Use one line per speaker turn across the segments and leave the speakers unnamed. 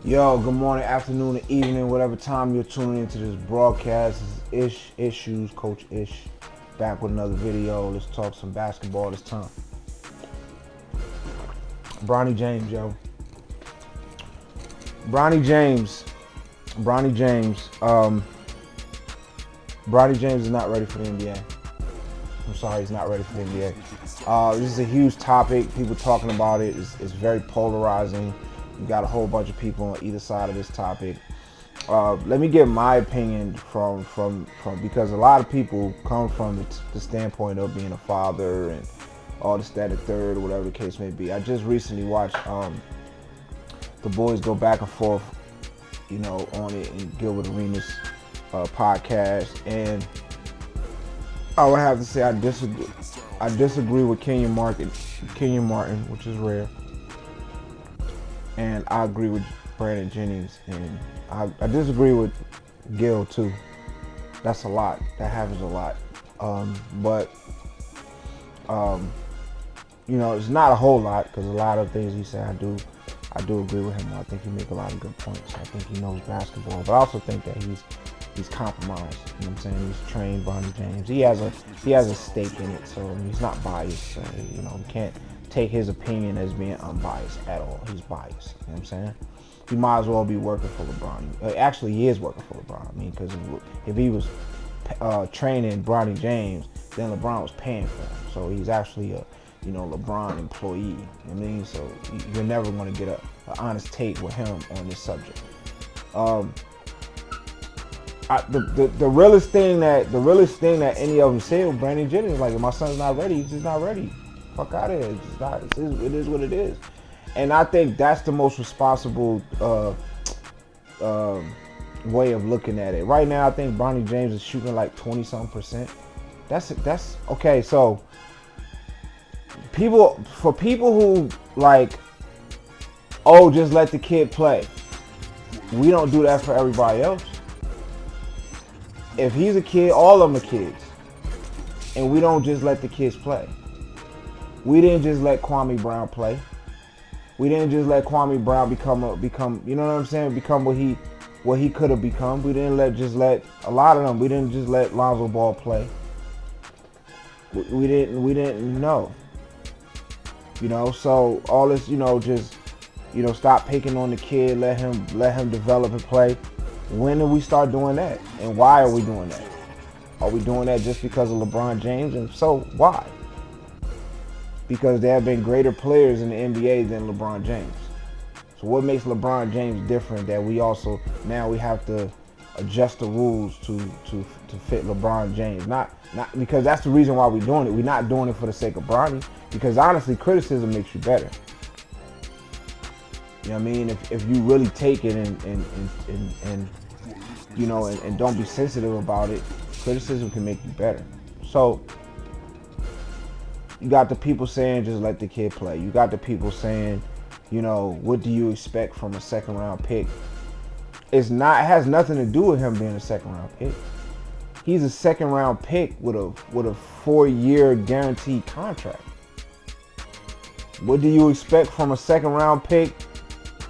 Yo, good morning, afternoon, and evening, whatever time you're tuning into this broadcast. This is Ishues, Coach Ish, back with another video. Let's talk some basketball this time. Bronny James, yo. Bronny James is not ready for the NBA. I'm sorry, he's not ready for the NBA. This is a huge topic. People talking about it. It's very polarizing. You got a whole bunch of people on either side of this topic. Let me give my opinion from because a lot of people come from the standpoint of being a father and all this, that, and third, or whatever the case may be. I just recently watched the boys go back and forth, on it in Gilbert Arenas podcast, and I would have to say I disagree. I disagree with Kenyon Martin, which is rare. And I agree with Brandon Jennings, and I disagree with Gil too. That's a lot. That happens a lot. It's not a whole lot, because a lot of things he said I do agree with him. I think he makes a lot of good points. I think he knows basketball, but I also think that he's compromised. You know what I'm saying? He's trained Bronny James. He has a stake in it, so he's not biased. So, you can't take his opinion as being unbiased at all. He's biased. You know what I'm saying? He might as well be working for LeBron. Actually, he is working for LeBron. I mean, because if he was training Bronny James, then LeBron was paying for him. So he's actually a LeBron employee. You know what I mean? So you're never going to get an honest take with him on this subject. The realest thing that any of them said with Brandon Jennings is like, if my son's not ready, he's just not ready. Fuck out of here. It's just not. It is what it is. And I think that's the most responsible way of looking at it. Right now, I think Bronny James is shooting like 20-something%. That's okay. So people who like, oh, just let the kid play. We don't do that for everybody else. If he's a kid, all of them are kids, and we don't just let the kids play. We didn't just let Kwame Brown play. We didn't just let Kwame Brown become, you know what I'm saying? Become what he could have become. We didn't just let a lot of them. We didn't just let Lonzo Ball play. We didn't know. So all this, just, stop picking on the kid, let him develop and play. When did we start doing that? And why are we doing that? Are we doing that just because of LeBron James? And so why? Because there have been greater players in the NBA than LeBron James. So what makes LeBron James different that we also now we have to adjust the rules to fit LeBron James? Not because that's the reason why we're doing it. We're not doing it for the sake of Bronny, because honestly, criticism makes you better. You know what I mean? If you really take it and don't be sensitive about it, criticism can make you better. So you got the people saying just let the kid play. You got the people saying, what do you expect from a second round pick? It has nothing to do with him being a second round pick. He's a second round pick with a 4-year guaranteed contract. What do you expect from a second round pick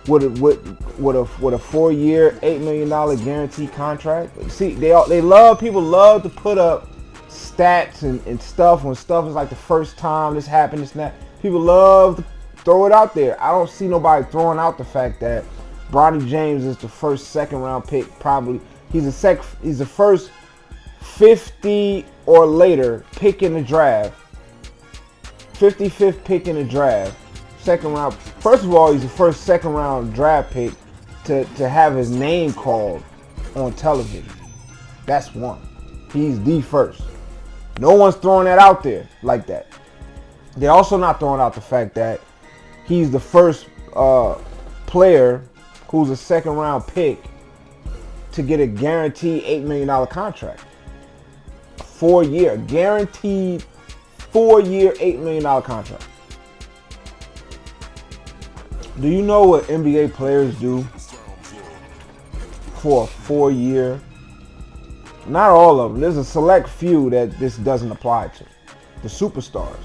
with a 4-year, $8 million guaranteed contract? See, people love to put up stats and stuff when stuff is like the first time this happened, this and that. People love to throw it out there. I don't see nobody throwing out the fact that Bronny James is the first second round pick. Probably he's the first 50 or later pick in the draft. 55th pick in the draft. Second round. First of all, he's the first second round draft pick to have his name called on television. That's one. He's the first. No one's throwing that out there like that. They're also not throwing out the fact that he's the first player who's a second round pick to get a guaranteed $8 million contract. 4-year, guaranteed 4-year, $8 million contract. Do you know what NBA players do for a 4-year? Not all of them. There's a select few that this doesn't apply to. The superstars.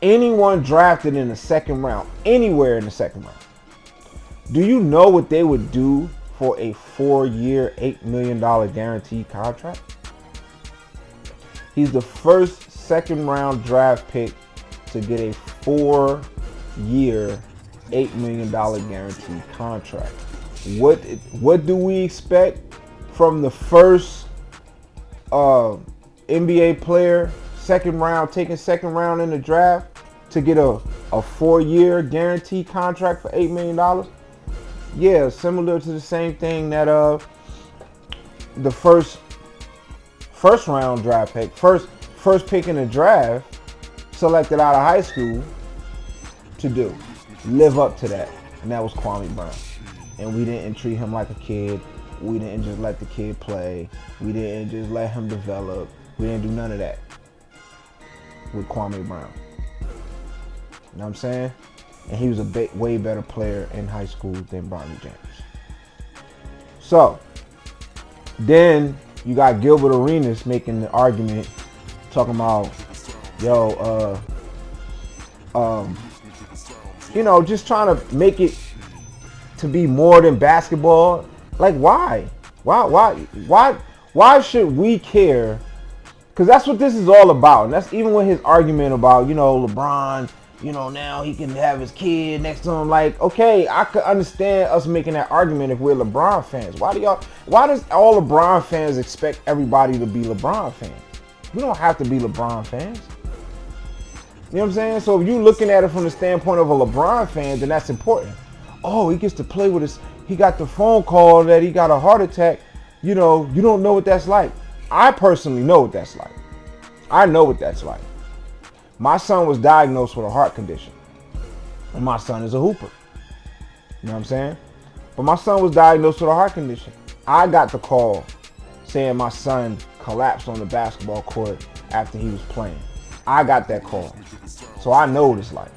anyone drafted in the second round, anywhere in the second round, Do you know what they would do for a 4-year, $8 million guaranteed contract? He's the first second-round draft pick to get a 4-year, $8 million guaranteed contract. What do we expect from the first NBA player, taking second round in the draft to get a 4-year guaranteed contract for $8 million? Yeah, similar to the same thing that the first round draft pick, first pick in the draft, selected out of high school to do. Live up to that. And that was Kwame Brown. And we didn't treat him like a kid. We didn't just let the kid play. We didn't just let him develop. We didn't do none of that with Kwame Brown. You know what I'm saying? And he was a way better player in high school than Bronny James. So, then you got Gilbert Arenas making the argument, talking about, just trying to make it to be more than basketball. Like, why? Why should we care? Because that's what this is all about. And that's even with his argument about, LeBron, now he can have his kid next to him. Like, okay, I could understand us making that argument if we're LeBron fans. Why does all LeBron fans expect everybody to be LeBron fans? We don't have to be LeBron fans. You know what I'm saying? So if you're looking at it from the standpoint of a LeBron fan, then that's important. Oh, he gets to play with his, he got the phone call that he got a heart attack. You don't know what that's like. I personally know what that's like. I know what that's like. My son was diagnosed with a heart condition. And my son is a hooper. You know what I'm saying? But my son was diagnosed with a heart condition. I got the call saying my son collapsed on the basketball court after he was playing. I got that call. So I know what it's like.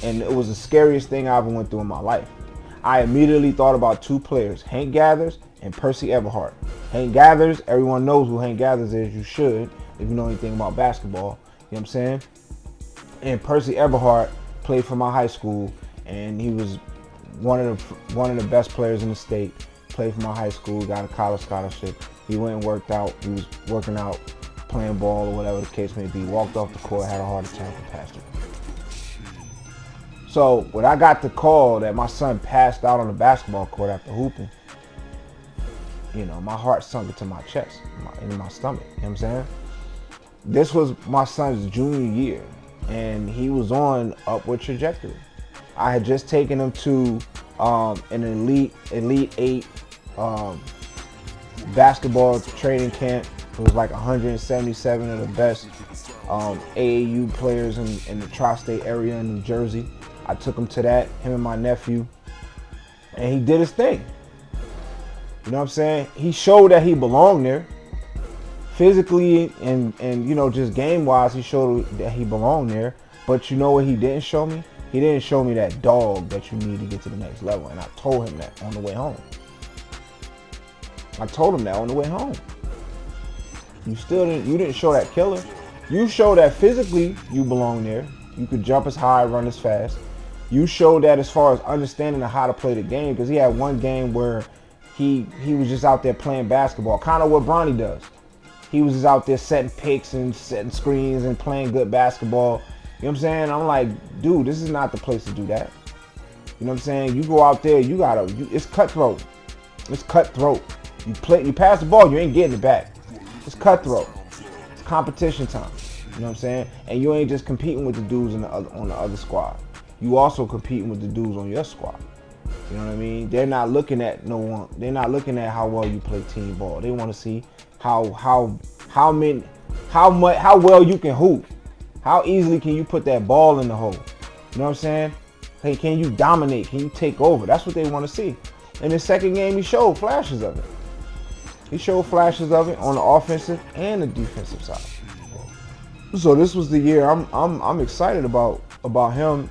And it was the scariest thing I ever went through in my life. I immediately thought about two players, Hank Gathers and Percy Everhart. Hank Gathers, everyone knows who Hank Gathers is. You should, if you know anything about basketball. You know what I'm saying? And Percy Everhart played for my high school, and he was one of the best players in the state. Played for my high school, got a college scholarship. He went and worked out. He was working out, playing ball or whatever the case may be. Walked off the court, had a heart attack, and passed away. So when I got the call that my son passed out on the basketball court after hooping, my heart sunk into my chest, into my stomach. You know what I'm saying? This was my son's junior year, and he was on upward trajectory. I had just taken him to an elite 8 basketball training camp. It was like 177 of the best AAU players in the tri-state area in New Jersey. I took him to that, him and my nephew, and he did his thing. You know what I'm saying? He showed that he belonged there. Physically and just game-wise, he showed that he belonged there. But you know what he didn't show me? He didn't show me that dog that you need to get to the next level. And I told him that on the way home. You didn't show that killer. You showed that physically you belong there. You could jump as high, run as fast. You showed that as far as understanding how to play the game, because he had one game where he was just out there playing basketball, kind of what Bronny does. He was just out there setting picks and setting screens and playing good basketball. You know what I'm saying? I'm like, dude, this is not the place to do that. You know what I'm saying? You go out there, it's cutthroat. It's cutthroat. You pass the ball, you ain't getting it back. It's cutthroat. It's competition time. You know what I'm saying? And you ain't just competing with the dudes on the other squad. You also competing with the dudes on your squad. You know what I mean? They're not looking at no one. They're not looking at how well you play team ball. They want to see how well you can hoop. How easily can you put that ball in the hole? You know what I'm saying? Hey, can you dominate? Can you take over? That's what they want to see. In the second game, he showed flashes of it. He showed flashes of it on the offensive and the defensive side. So this was the year I'm excited about him.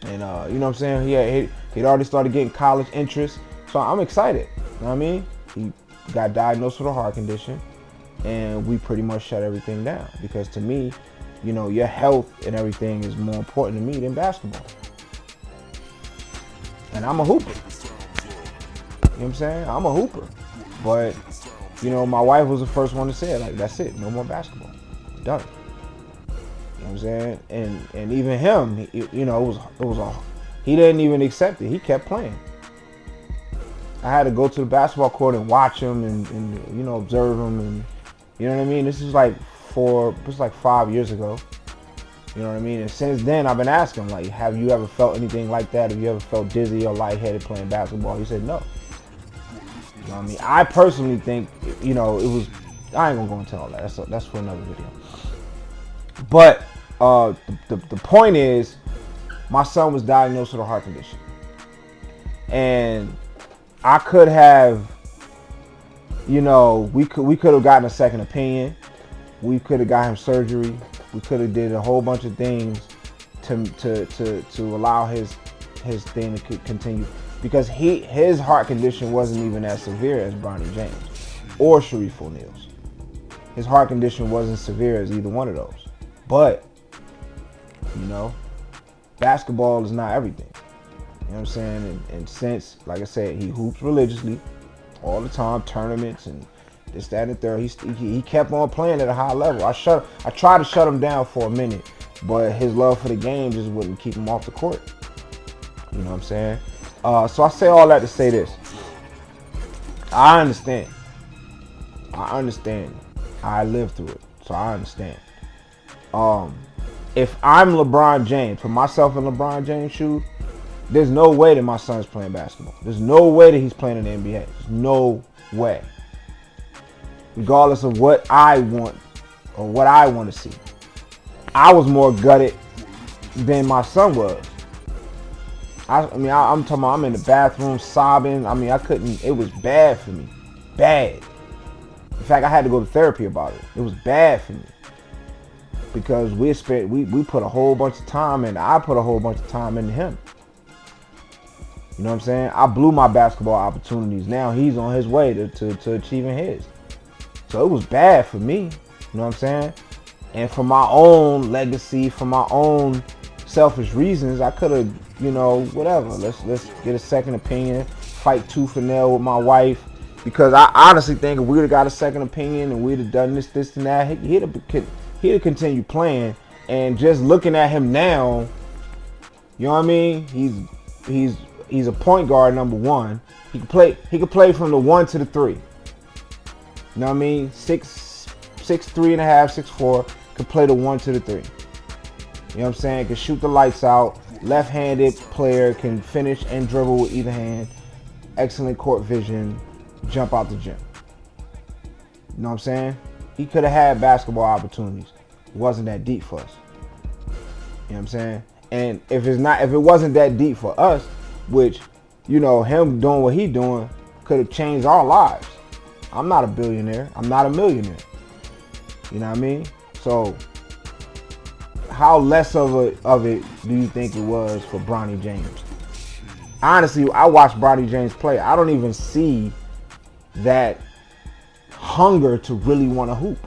And you know what I'm saying? He'd already started getting college interest. So I'm excited. You know what I mean? He got diagnosed with a heart condition, and we pretty much shut everything down. Because to me, your health and everything is more important to me than basketball. And I'm a hooper. You know what I'm saying? I'm a hooper. But, you know, my wife was the first one to say it. Like, that's it. No more basketball. Done. You know what I'm saying? And even him, you know, it was a, he didn't even accept it. He kept playing. I had to go to the basketball court and watch him and you know, observe him. And, you know what I mean? This is like 5 years ago. You know what I mean? And since then, I've been asking, like, have you ever felt anything like that? Have you ever felt dizzy or lightheaded playing basketball? He said no. You know what I mean? I personally think, you know, it was, I ain't gonna go into all that. That's for another video. But the point is, my son was diagnosed with a heart condition. And I could have, you know, we could have gotten a second opinion. We could have got him surgery. We could have did a whole bunch of things to allow his thing to continue, because his heart condition wasn't even as severe as Bronny James or Shareef O'Neal's. His heart condition wasn't severe as either one of those. But, you know, basketball is not everything. You know what I'm saying? And since, like I said, he hoops religiously all the time, tournaments and this, that, and the third. He kept on playing at a high level. I tried to shut him down for a minute, but his love for the game just wouldn't keep him off the court. You know what I'm saying? So I say all that to say this. I understand. I lived through it, so I understand. If I'm LeBron James, put myself in LeBron James' shoes, there's no way that my son's playing basketball. There's no way that he's playing in the NBA. There's no way. Regardless of what I want or what I want to see. I was more gutted than my son was. I'm talking about, I'm in the bathroom sobbing. I mean, I couldn't, it was bad for me. Bad. In fact, I had to go to therapy about it. It was bad for me. Because we put a whole bunch of time in, I put a whole bunch of time into him. You know what I'm saying? I blew my basketball opportunities. Now he's on his way to achieving his. So it was bad for me. You know what I'm saying? And for my own legacy, for my own selfish reasons, I could have, you know, whatever. Let's get a second opinion, fight tooth and nail with my wife. Because I honestly think if we would have got a second opinion and we'd have done this, and that, he'd have continued playing. And just looking at him now, you know what I mean? He's a point guard, number one. He could play from the 1 to the 3. You know what I mean? 6'3 and a half, 6'4", could play the 1 to the 3. You know what I'm saying? Can shoot the lights out. Left-handed player, can finish and dribble with either hand. Excellent court vision. Jump out the gym. You know what I'm saying? He could have had basketball opportunities. It wasn't that deep for us. You know what I'm saying? And if it wasn't that deep for us, which, you know, him doing what he doing could have changed our lives. I'm not a billionaire. I'm not a millionaire. You know what I mean? So how less of it do you think it was for Bronny James? Honestly, I watched Bronny James play. I don't even see that hunger to really want to hoop.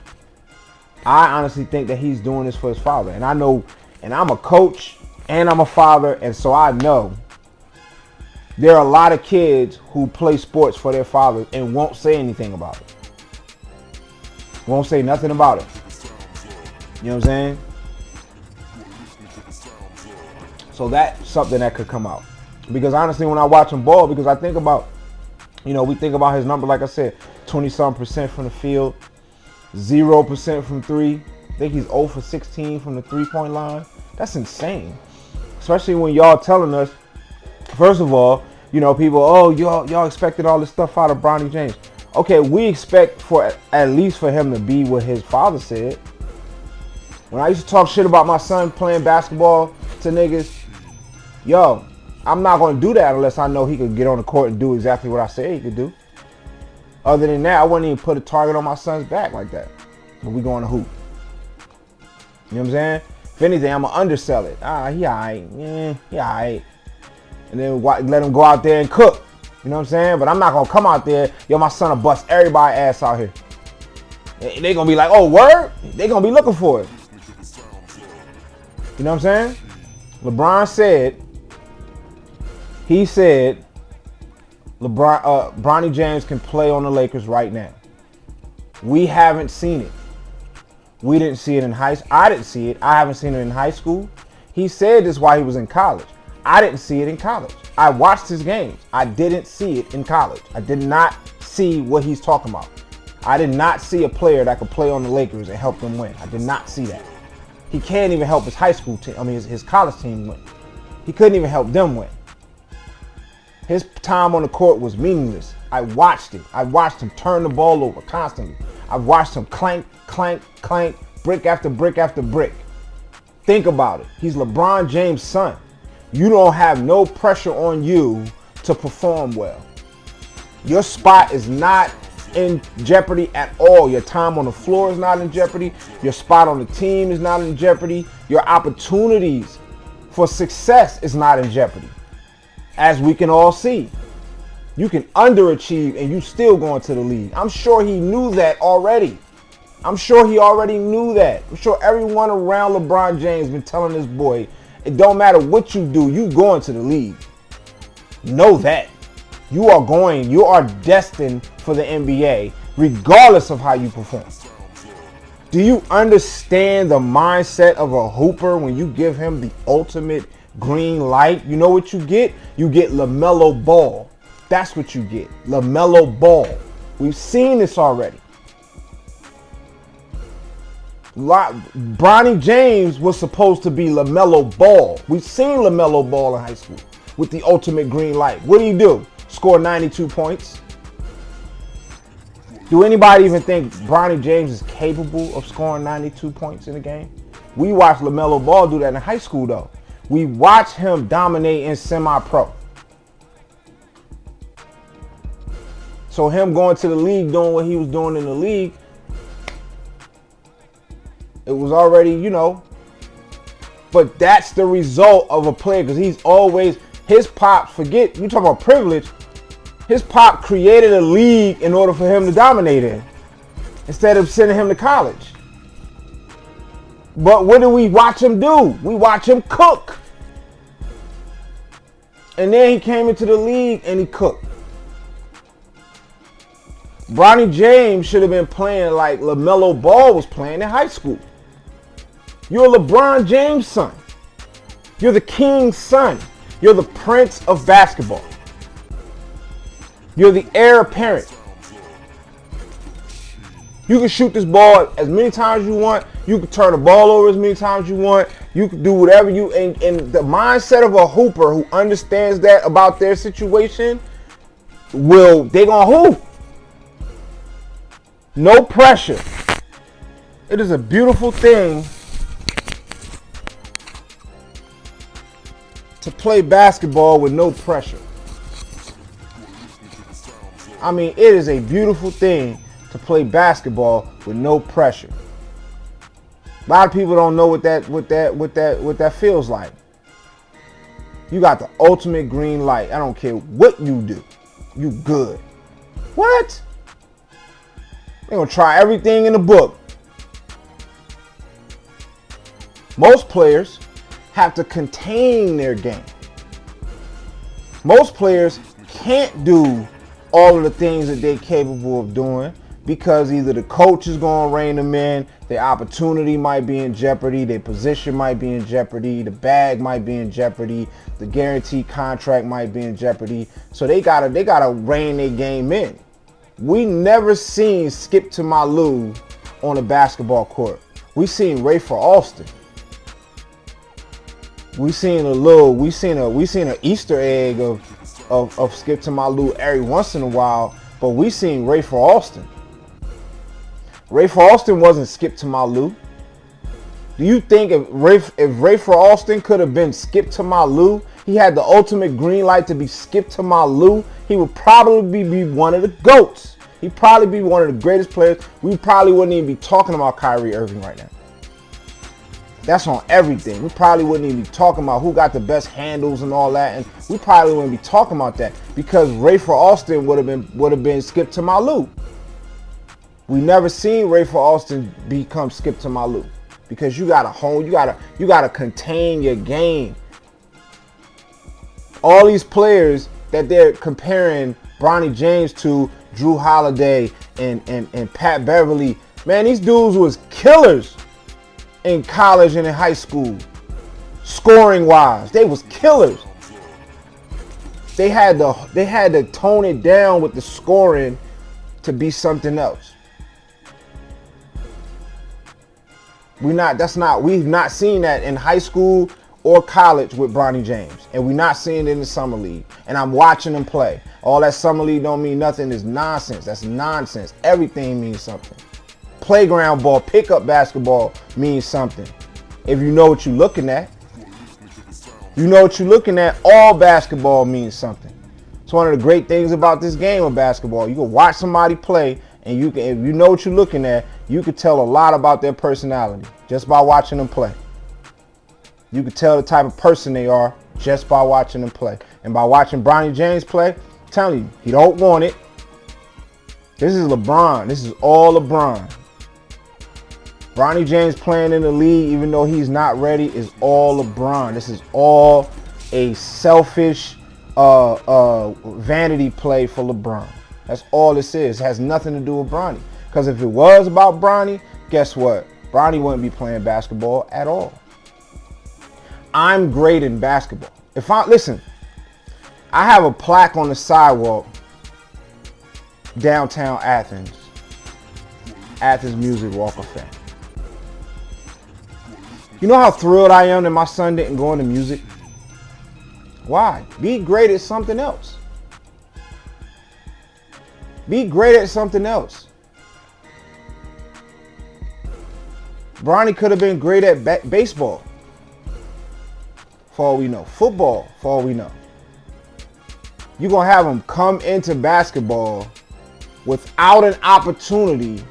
I honestly think that he's doing this for his father. And I know, and I'm a coach and I'm a father, and so I know there are a lot of kids who play sports for their fathers and won't say anything about it. Won't say nothing about it. You know what I'm saying? So that's something that could come out. Because honestly, when I watch him ball, because I think about, you know, we think about his number, like I said, 20-something% from the field, 0% from 3. I think he's 0 for 16 from the 3-point line. That's insane. Especially when y'all telling us, first of all, you know, people, oh, y'all expected all this stuff out of Bronny James. Okay, we expect for at least for him to be what his father said. When I used to talk shit about my son playing basketball to niggas, yo, I'm not going to do that unless I know he could get on the court and do exactly what I said he could do. Other than that, I wouldn't even put a target on my son's back like that when we going to hoop. You know what I'm saying? If anything, I'm going to undersell it. He all right. Yeah, he all right. And then let him go out there and cook. You know what I'm saying? But I'm not going to come out there, yo, my son will bust everybody's ass out here. They're going to be like, oh, word? They're going to be looking for it. You know what I'm saying? LeBron said He said Bronny James can play on the Lakers right now. We haven't seen it. We didn't see it in high school. I didn't see it. I haven't seen it in high school. He said this while he was in college. I didn't see it in college. I watched his games. I didn't see it in college. I did not see what he's talking about. I did not see a player that could play on the Lakers and help them win. I did not see that. He can't even help his high school team, his college team win. He couldn't even help them win. His time on the court was meaningless. I watched it. I watched him turn the ball over constantly. I watched him clank, clank, clank, brick after brick after brick. Think about it. He's LeBron James' son. You don't have no pressure on you to perform well. Your spot is not in jeopardy at all. Your time on the floor is not in jeopardy. Your spot on the team is not in jeopardy. Your opportunities for success is not in jeopardy. As we can all see, you can underachieve and you still going to the league. I'm sure he knew that already. I'm sure he already knew that. I'm sure everyone around LeBron James been telling this boy, it don't matter what you do, you going to the league. Know that. You are destined for the NBA, regardless of how you perform. Do you understand the mindset of a hooper when you give him the ultimate green light? You know what you get? You get LaMelo Ball. That's what you get. LaMelo Ball. We've seen this already. Bronny James was supposed to be LaMelo Ball. We've seen LaMelo Ball in high school with the ultimate green light. What do? Score 92 points. Do anybody even think Bronny James is capable of scoring 92 points in a game? We watched LaMelo Ball do that in high school, though. We watched him dominate in semi-pro. So him going to the league, doing what he was doing in the league, it was already, But that's the result of a player, because he's always, his pop, forget, you talk about privilege, his pop created a league in order for him to dominate in, instead of sending him to college. But what do we watch him do? We watch him cook. And then he came into the league and he cooked. Bronny James should have been playing like LaMelo Ball was playing in high school. You're LeBron James' son. You're the king's son. You're the prince of basketball. You're the heir apparent. You can shoot this ball as many times as you want. You can turn the ball over as many times as you want. You can do whatever you, and the mindset of a hooper who understands that about their situation, they gonna hoop. No pressure. It is a beautiful thing to play basketball with no pressure. I mean, it is a beautiful thing to play basketball with no pressure. A lot of people don't know what that feels like. You got the ultimate green light. I don't care what you do. You good. What? They're gonna try everything in the book. Most players have to contain their game. Most players can't do all of the things that they're capable of doing because either the coach is going to rein them in, their opportunity might be in jeopardy, their position might be in jeopardy, the bag might be in jeopardy, the guaranteed contract might be in jeopardy. So they gotta rein their game in. We never seen Skip to my Lou on a basketball court. We seen Ray for Alston. We seen an Easter egg of Skip to my Lou every once in a while, but we seen Ray for Alston. Ray for Alston wasn't Skip to my Lou. Do you think if Ray for Alston could have been Skip to my Lou, he had the ultimate green light to be Skip to my Lou, he would probably be one of the GOATs. He'd probably be one of the greatest players. We probably wouldn't even be talking about Kyrie Irving right now. That's on everything. We probably wouldn't even be talking about who got the best handles and all that, and we probably wouldn't be talking about that because Ray for Alston would have been Skip to my Lou. We never seen Ray for Alston become Skip to my Lou because you gotta contain your game. All these players that they're comparing Bronny James to, Drew Holiday and Pat Beverly, man, these dudes was killers in college and in high school. Scoring wise, they was killers. They had to tone it down with the scoring to be something else. We've not seen that in high school or college with Bronny James, and we're not seeing it in the summer league. And I'm watching them play. All that summer league don't mean nothing. Is nonsense. That's nonsense. Everything means something. Playground ball, pickup basketball means something. If you know what you're looking at, you know what you're looking at. All basketball means something. It's one of the great things about this game of basketball. You can watch somebody play, and you can, if you know what you're looking at, you can tell a lot about their personality just by watching them play. You can tell the type of person they are just by watching them play. And by watching Bronny James play, I'm telling you, he don't want it. This is LeBron. This is all LeBron. Bronny James playing in the league, even though he's not ready, is all LeBron. This is all a selfish vanity play for LeBron. That's all this is. It has nothing to do with Bronny. Because if it was about Bronny, guess what? Bronny wouldn't be playing basketball at all. I'm great in basketball. Listen, I have a plaque on the sidewalk downtown Athens. Athens Music Walk of Fame. You know how thrilled I am that my son didn't go into music? Why? Be great at something else. Be great at something else. Bronny could have been great at baseball. For all we know. Football, for all we know. You're going to have him come into basketball without an opportunity.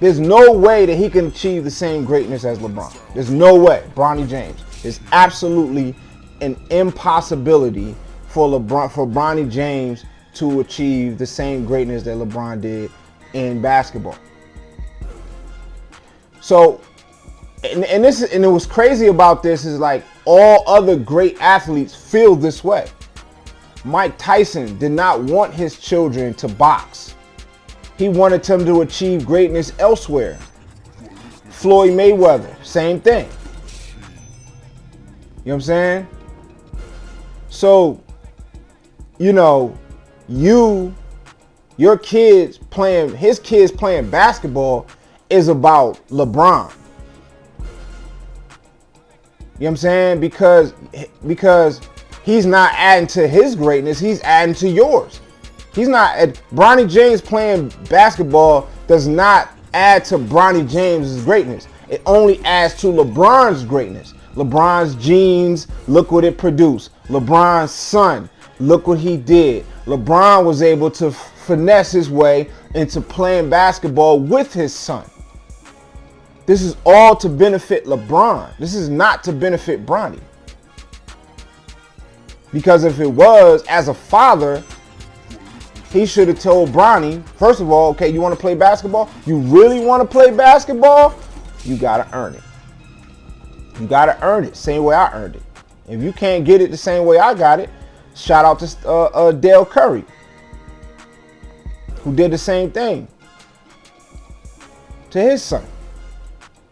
There's no way that he can achieve the same greatness as LeBron. There's no way. Bronny James. It's absolutely an impossibility for Bronny James to achieve the same greatness that LeBron did in basketball. So, and it was crazy about this is like all other great athletes feel this way. Mike Tyson did not want his children to box. He wanted them to achieve greatness elsewhere. Floyd Mayweather, same thing. You know what I'm saying? So, you know, his kids playing basketball is about LeBron. You know what I'm saying? Because he's not adding to his greatness, he's adding to yours. Bronny James playing basketball does not add to Bronny James's greatness. It only adds to LeBron's greatness. LeBron's genes, look what it produced. LeBron's son, look what he did. LeBron was able to finesse his way into playing basketball with his son. This is all to benefit LeBron. This is not to benefit Bronny. Because if it was, as a father, he should have told Bronny, first of all, okay, you want to play basketball? You really want to play basketball? You got to earn it. You got to earn it, same way I earned it. If you can't get it the same way I got it, shout out to Dale Curry, who did the same thing to his son.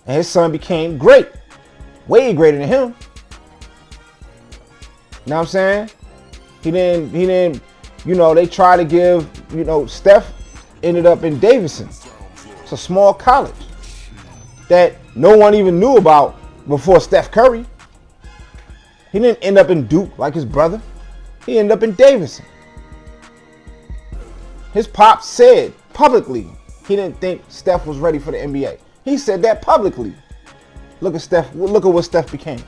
And his son became great, way greater than him. You know what I'm saying? He didn't, you know, they try to give, you know, Steph ended up in Davidson. It's a small college that no one even knew about before Steph Curry. He didn't end up in Duke like his brother. He ended up in Davidson. His pop said publicly he didn't think Steph was ready for the NBA. He said that publicly. Look at Steph. Look at what Steph became.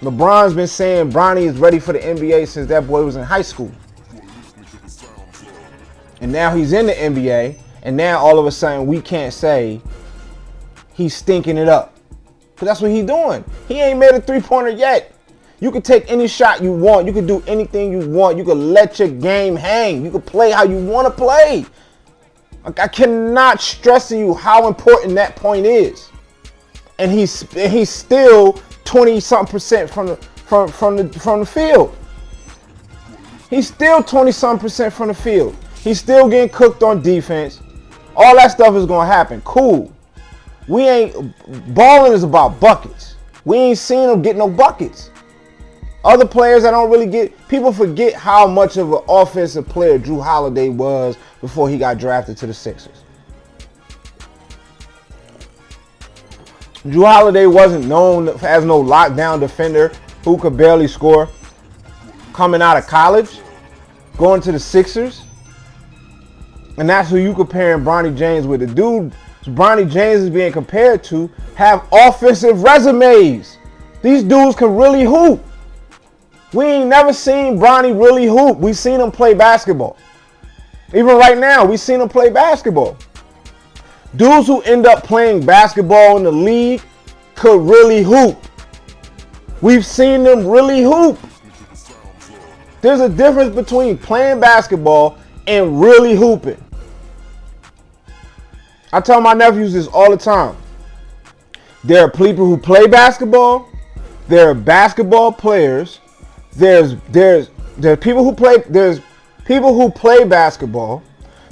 LeBron's been saying Bronny is ready for the NBA since that boy was in high school. And now he's in the NBA, and now all of a sudden we can't say he's stinking it up. Because that's what he's doing. He ain't made a three-pointer yet. You can take any shot you want. You can do anything you want. You can let your game hang. You can play how you want to play. I cannot stress to you how important that point is. And he's still 20-something% from the field. He's still 20-something% from the field. He's still getting cooked on defense. All that stuff is gonna happen. Cool. Balling is about buckets. We ain't seen him get no buckets. Other players that don't really get, people forget how much of an offensive player Drew Holiday was before he got drafted to the Sixers. Drew Holiday wasn't known as no lockdown defender who could barely score. Coming out of college, going to the Sixers, and that's who you comparing Bronny James with. The dude Bronny James is being compared to have offensive resumes. These dudes can really hoop. We ain't never seen Bronny really hoop. We seen him play basketball. Even right now, we seen him play basketball. Dudes who end up playing basketball in the league could really hoop. We've seen them really hoop. There's a difference between playing basketball and really hooping. I tell my nephews this all the time. There are people who play basketball. There are basketball players. There's people who play basketball.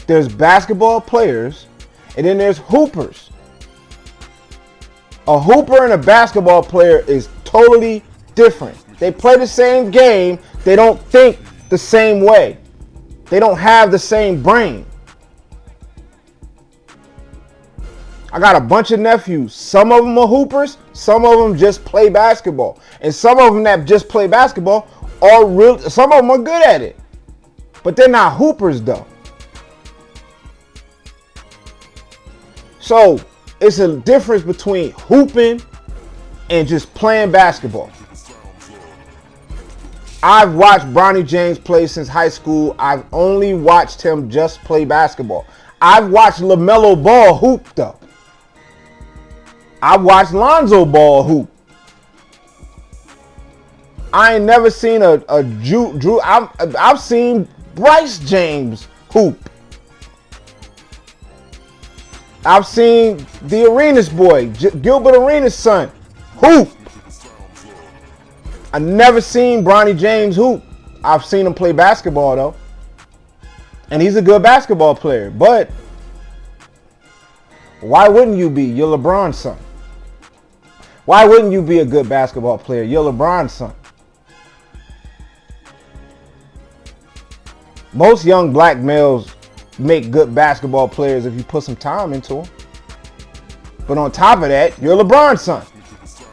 There's basketball players, and then there's hoopers. A hooper and a basketball player is totally different. They play the same game. They don't think the same way. They don't have the same brain. I got a bunch of nephews. Some of them are hoopers. Some of them just play basketball. And some of them that just play basketball are real. Some of them are good at it. But they're not hoopers though. So it's a difference between hooping and just playing basketball. I've watched Bronny James play since high school. I've only watched him just play basketball. I've watched LaMelo Ball hoop though. I've watched Lonzo Ball hoop. I ain't never seen a Drew. I've seen Bryce James hoop. I've seen the Arenas boy, Gilbert Arenas' son, hoop. I never seen Bronny James hoop. I've seen him play basketball though. And he's a good basketball player. But why wouldn't you be? You're LeBron's son. Why wouldn't you be a good basketball player? You're LeBron's son. Most young black males make good basketball players if you put some time into them. But on top of that, you're LeBron's son.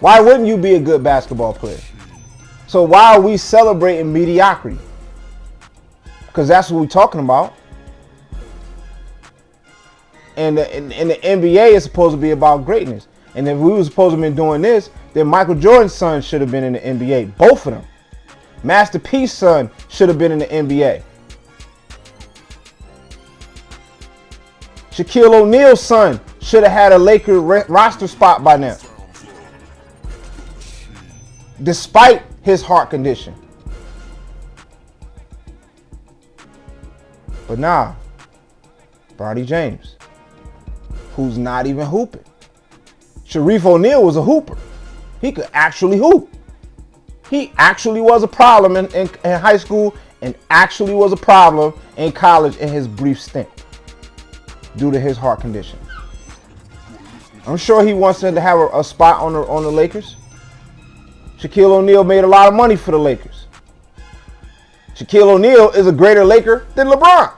Why wouldn't you be a good basketball player? So why are we celebrating mediocrity? Because that's what we're talking about. And the NBA is supposed to be about greatness. And if we were supposed to be doing this, then Michael Jordan's son should have been in the NBA. Both of them. Master P's son should have been in the NBA. Shaquille O'Neal's son should have had a Laker roster spot by now. Despite his heart condition. But nah, Bronny James, who's not even hooping. Sharif O'Neal was a hooper. He could actually hoop. He actually was a problem in high school and actually was a problem in college in his brief stint due to his heart condition. I'm sure he wants to have a spot on the Lakers. Shaquille O'Neal made a lot of money for the Lakers. Shaquille O'Neal is a greater Laker than LeBron.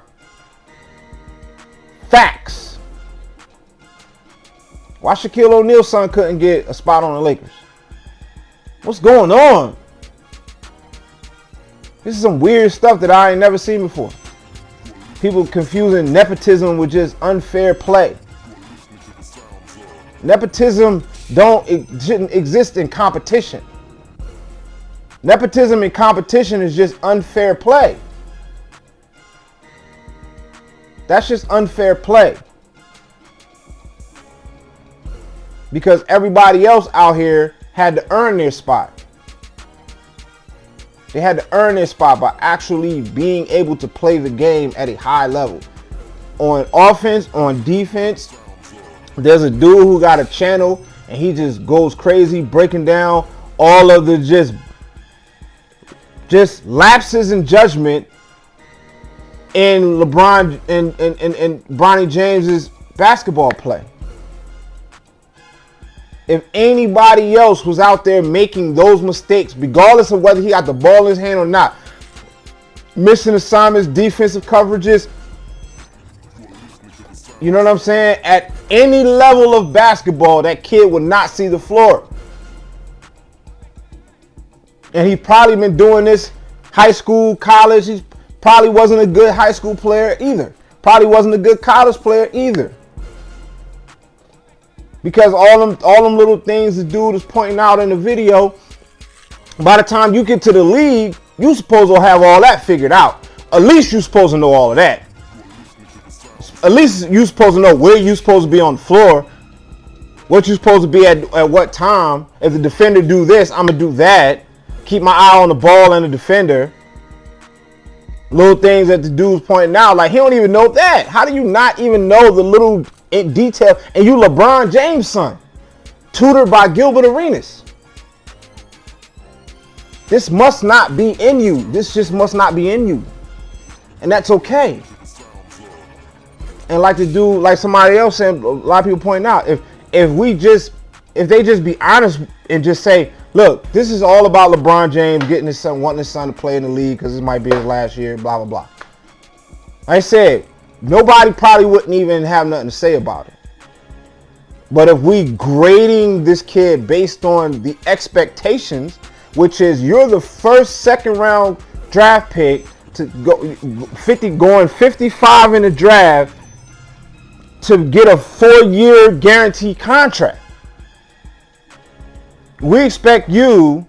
Facts. Why Shaquille O'Neal's son couldn't get a spot on the Lakers? What's going on? This is some weird stuff that I ain't never seen before. People confusing nepotism with just unfair play. Nepotism shouldn't exist in competition. Nepotism in competition is just unfair play. That's just unfair play. Because everybody else out here had to earn their spot. They had to earn their spot by actually being able to play the game at a high level. On offense, on defense, there's a dude who got a channel and he just goes crazy breaking down all of the just lapses in judgment in LeBron and Bronny James's basketball play. If anybody else was out there making those mistakes, regardless of whether he got the ball in his hand or not, missing assignments, defensive coverages, you know what I'm saying? At any level of basketball, that kid would not see the floor. And he probably been doing this high school, college. He probably wasn't a good high school player either. Probably wasn't a good college player either. Because all them little things the dude is pointing out in the video, by the time you get to the league, you supposed to have all that figured out. At least you supposed to know all of that. At least you supposed to know where you supposed to be on the floor, what you supposed to be at what time. If the defender do this, I'm gonna do that. Keep my eye on the ball and the defender. Little things that the dude's pointing out, like he don't even know that. How do you not even know the little in detail? And you LeBron James' son, tutored by Gilbert Arenas. This must not be in you. This just must not be in you. And that's okay. And like somebody else said, a lot of people pointing out, if they just be honest and just say, look, this is all about LeBron James getting his son, wanting his son to play in the league because this might be his last year, blah, blah, blah. Like I said, nobody probably wouldn't even have nothing to say about it. But if we grading this kid based on the expectations, which is you're the first second round draft pick to go going 55 in the draft to get a 4-year guaranteed contract. We expect you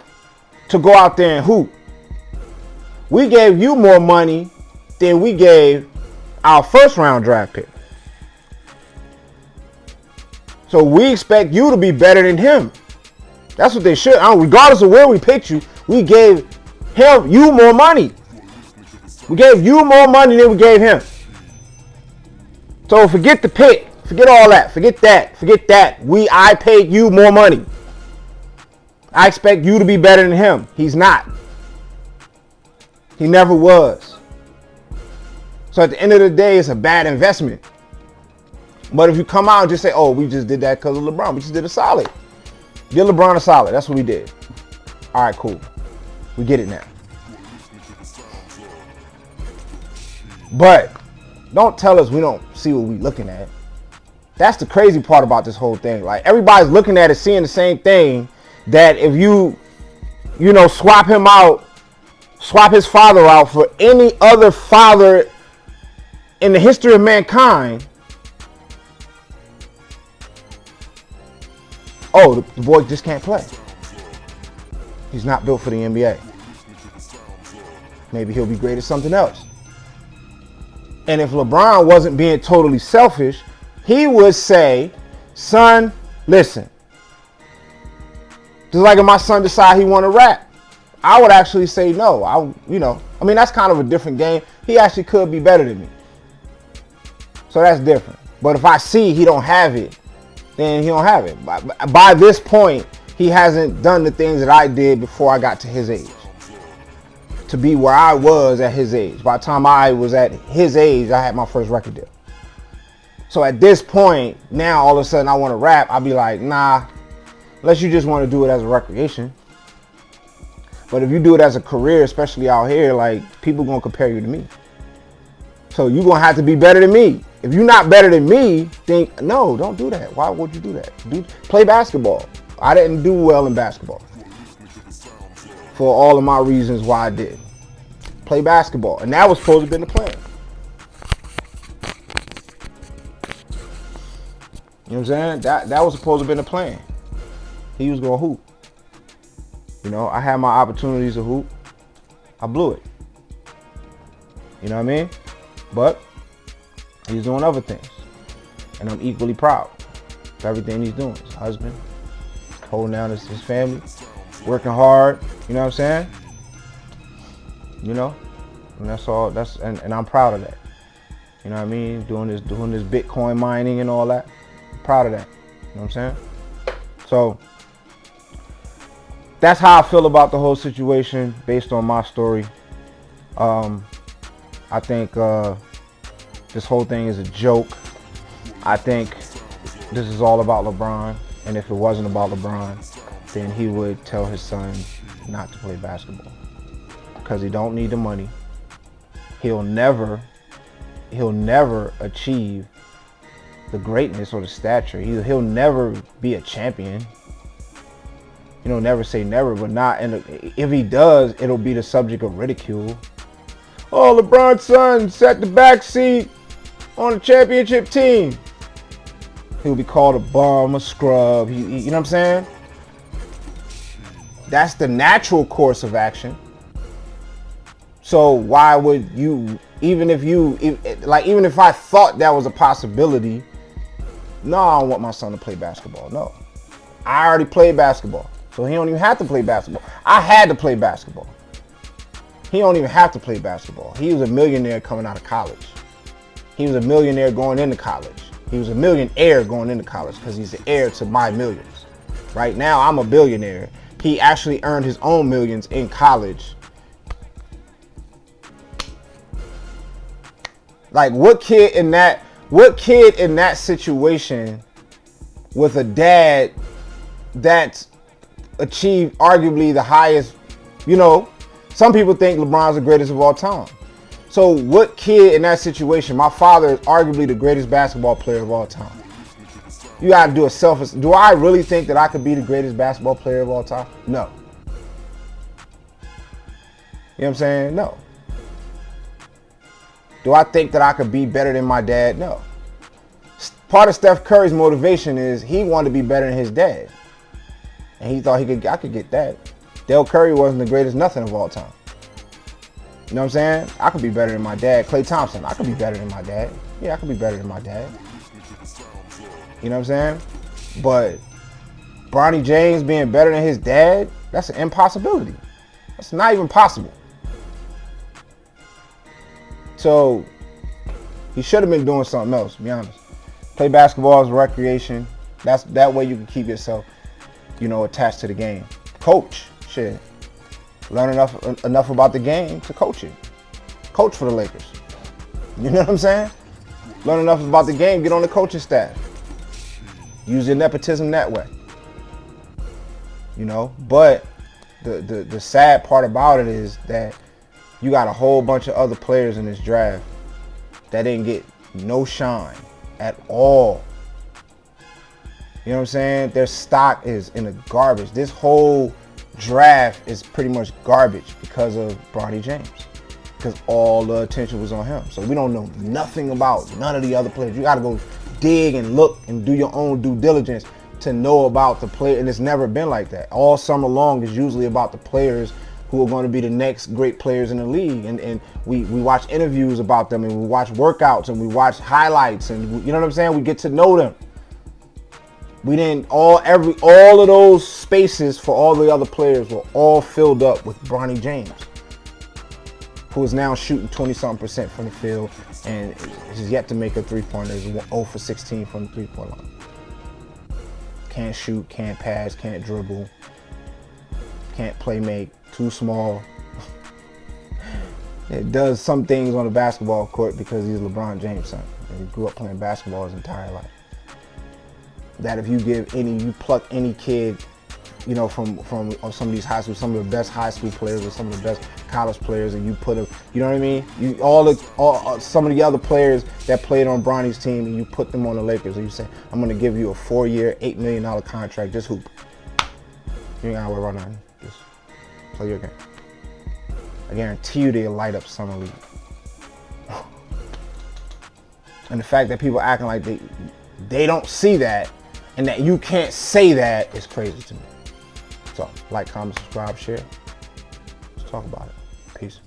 to go out there and hoop. We gave you more money than we gave our first round draft pick. So we expect you to be better than him. That's what they should. Regardless of where we picked you, we gave you more money. We gave you more money than we gave him. So forget the pick. Forget all that. Forget that. I paid you more money. I expect you to be better than him. He's not. He never was. So at the end of the day, it's a bad investment. But if you come out and just say, oh, we just did that because of LeBron. We just did a solid. Give LeBron a solid. That's what we did. All right, cool. We get it now. But don't tell us we don't see what we looking at. That's the crazy part about this whole thing. Like, everybody's looking at it, seeing the same thing, that if you swap him out, swap his father out for any other father in the history of mankind, oh, the boy just can't play. He's not built for the NBA. Maybe he'll be great at something else. And if LeBron wasn't being totally selfish, he would say, son, listen. Just like if my son decide he want to rap, I would actually say no. That's kind of a different game. He actually could be better than me. So that's different. But if I see he don't have it, then he don't have it. By this point, he hasn't done the things that I did before I got to his age. To be where I was at his age. By the time I was at his age, I had my first record deal. So at this point, now all of a sudden I want to rap, I'll be like, nah, unless you just want to do it as a recreation. But if you do it as a career, especially out here, like, people going to compare you to me. So you're going to have to be better than me. If you're not better than me, think, no, don't do that. Why would you do that? Play basketball. I didn't do well in basketball. For all of my reasons why I did. Play basketball. And that was supposed to have been the plan. You know what I'm saying? That was supposed to have been the plan. He was going to hoop. I had my opportunities to hoop. I blew it. You know what I mean? But he's doing other things. And I'm equally proud of everything he's doing. His husband, holding down his family, working hard. You know what I'm saying? And that's all. And I'm proud of that. You know what I mean? Doing this Bitcoin mining and all that. I'm proud of that. You know what I'm saying? So that's how I feel about the whole situation based on my story. I think this whole thing is a joke. I think this is all about LeBron, and if it wasn't about LeBron, then he would tell his son not to play basketball because he don't need the money. He'll never achieve the greatness or the stature. He'll never be a champion. You know, never say never, but not. And if he does, it'll be the subject of ridicule. Oh, LeBron's son sat the back seat on the championship team. He'll be called a bum, a scrub. You know what I'm saying? That's the natural course of action. So why would you, even if I thought that was a possibility, no, I don't want my son to play basketball. No, I already played basketball, so he don't even have to play basketball. I had to play basketball. He don't even have to play basketball. He was a millionaire coming out of college. He was a millionaire going into college. He was a millionaire going into college because he's the heir to my millions. Right now, I'm a billionaire. He actually earned his own millions in college. Like, what kid in that situation with a dad that's achieved arguably the highest, you know, some people think LeBron's the greatest of all time. So what kid in that situation, my father is arguably the greatest basketball player of all time. You gotta do a do I really think that I could be the greatest basketball player of all time? No. You know what I'm saying? No. Do I think that I could be better than my dad? No. Part of Steph Curry's motivation is he wanted to be better than his dad. And he thought I could get that. Dale Curry wasn't the greatest nothing of all time. You know what I'm saying? I could be better than my dad. Klay Thompson, I could be better than my dad. Yeah, I could be better than my dad. You know what I'm saying? But Bronny James being better than his dad, that's an impossibility. That's not even possible. So he should have been doing something else, to be honest. Play basketball as a recreation. That way you can keep yourself, you know, attached to the game. Coach, shit. Learn enough about the game to coach it. Coach for the Lakers. You know what I'm saying? Learn enough about the game, get on the coaching staff. Use your nepotism that way. You know, but the sad part about it is that you got a whole bunch of other players in this draft that didn't get no shine at all. You know what I'm saying? Their stock is in the garbage. This whole draft is pretty much garbage because of Bronny James. Because all the attention was on him. So we don't know nothing about none of the other players. You got to go dig and look and do your own due diligence to know about the player. And it's never been like that. All summer long is usually about the players who are going to be the next great players in the league. And we watch interviews about them, and we watch workouts, and we watch highlights, and you know what I'm saying? We get to know them. We didn't all of those spaces for all the other players were all filled up with Bronny James, who is now shooting 20-something% from the field and is yet to make a three-pointer. He's 0 for 16 from the three-point line. Can't shoot, can't pass, can't dribble, can't play make, too small. It does some things on the basketball court because he's LeBron James' son. And he grew up playing basketball his entire life. That if you pluck any kid, you know, from some of these high schools, some of the best high school players or some of the best college players, and you put them, you know what I mean? Some of the other players that played on Bronny's team, and you put them on the Lakers, and you say, I'm going to give you a 4-year, $8 million contract, just hoop. You ain't got to worry about nothing. Just play your game. I guarantee you they'll light up summer league. And the fact that people acting like they don't see that, and that you can't say that is crazy to me. So, like, comment, subscribe, share. Let's talk about it. Peace.